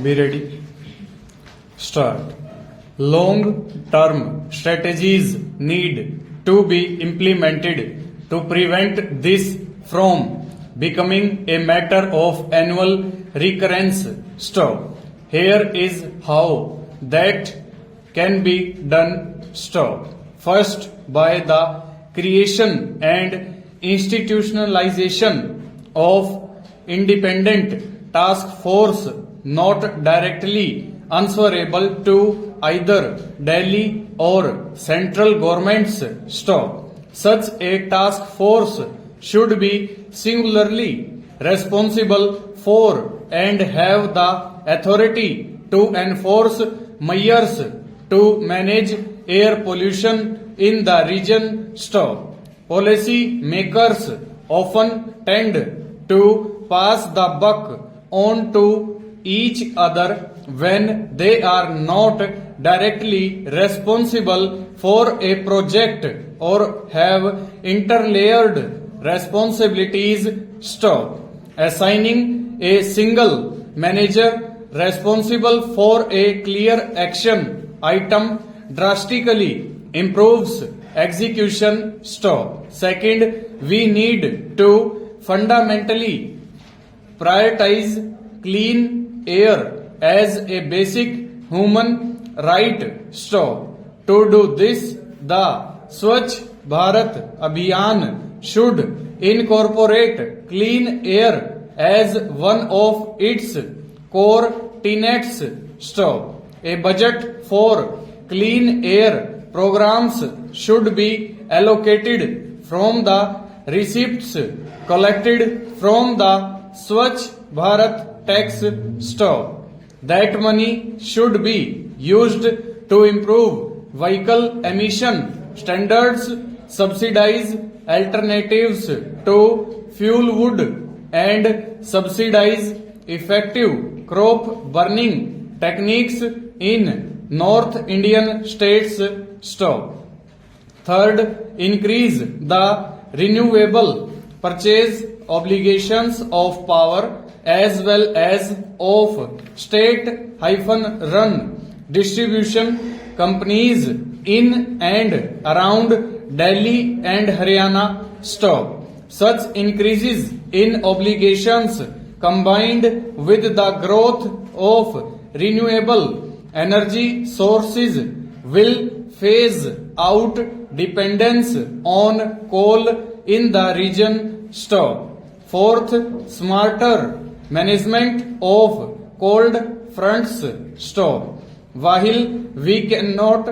Be ready. Start. Long-term strategies need to be implemented to prevent this from becoming a matter of annual recurrence. Stop. Here is how that can be done. Stop. First, by the creation and institutionalization of independent task force not directly answerable to either Delhi or central governments. Stop. Such a task force should be singularly responsible for and have the authority to enforce measures to manage air pollution in the region. Stop. Policy makers often tend to pass the buck on to each other when they are not directly responsible for a project or have interlayered responsibilities. Stop. Assigning a single manager responsible for a clear action item drastically improves execution. Stop. Second, we need to fundamentally prioritize clean air as a basic human right. Stop. To do this, the Swachh Bharat Abhiyan should incorporate clean air as one of its core tenets. Stop. A budget for clean air programs should be allocated from the receipts collected from the Swachh Bharat tax. Stop. That money should be used to improve vehicle emission standards, subsidize alternatives to fuel wood, and subsidize effective crop burning techniques in North Indian states. Stop. Third, increase the renewable purchase obligations of power as well as of state-run distribution companies in and around Delhi and Haryana. Stop. Such increases in obligations combined with the growth of renewable energy sources will phase out dependence on coal in the region. Stop. Fourth, smarter management of cold fronts. Stop. While we cannot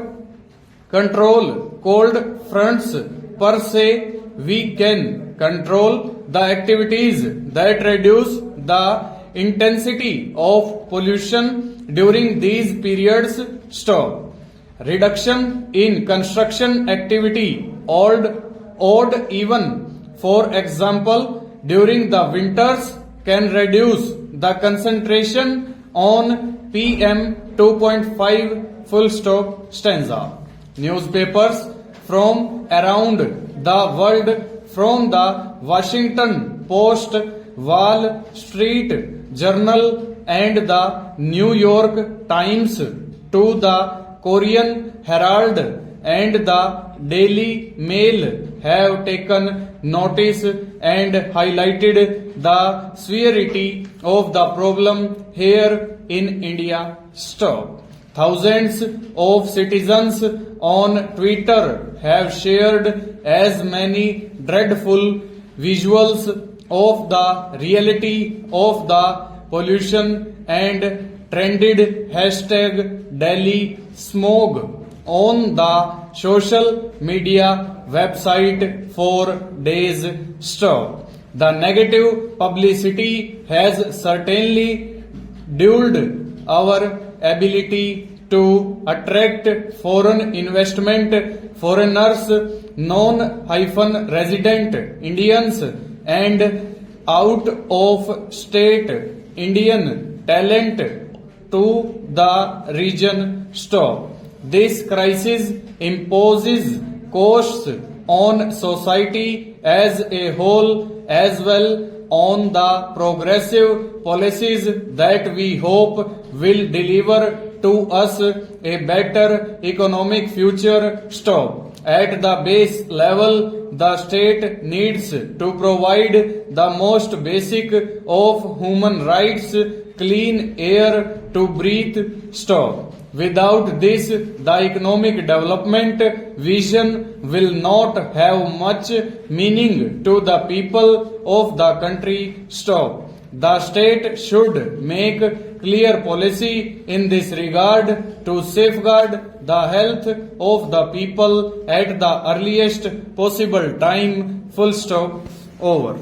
control cold fronts per se, we can control the activities that reduce the intensity of pollution during these periods. Stop. Reduction in construction activity, odd even, for example, during the winters can reduce the concentration on PM 2.5 full stop. Stanza. Newspapers from around the world, from the Washington Post, Wall Street Journal and the New York Times to the Korean Herald and the Daily Mail have taken notice and highlighted the severity of the problem here in India. Stop. Thousands of citizens on Twitter have shared as many dreadful visuals of the reality of the pollution and trended hashtag Delhi smog on the social media website for days. Stop. The negative publicity has certainly dulled our ability to attract foreign investment, foreigners, non-resident Indians, and out of state Indian talent to the region. Stop. This crisis imposes costs on society as a whole as well on the progressive policies that we hope will deliver to us a better economic future. Stop. At the base level, the state needs to provide the most basic of human rights, clean air to breathe. Stop. Without this, the economic development vision will not have much meaning to the people of the country. Stop. The state should make clear policy in this regard to safeguard the health of the people at the earliest possible time. Full stop. Over.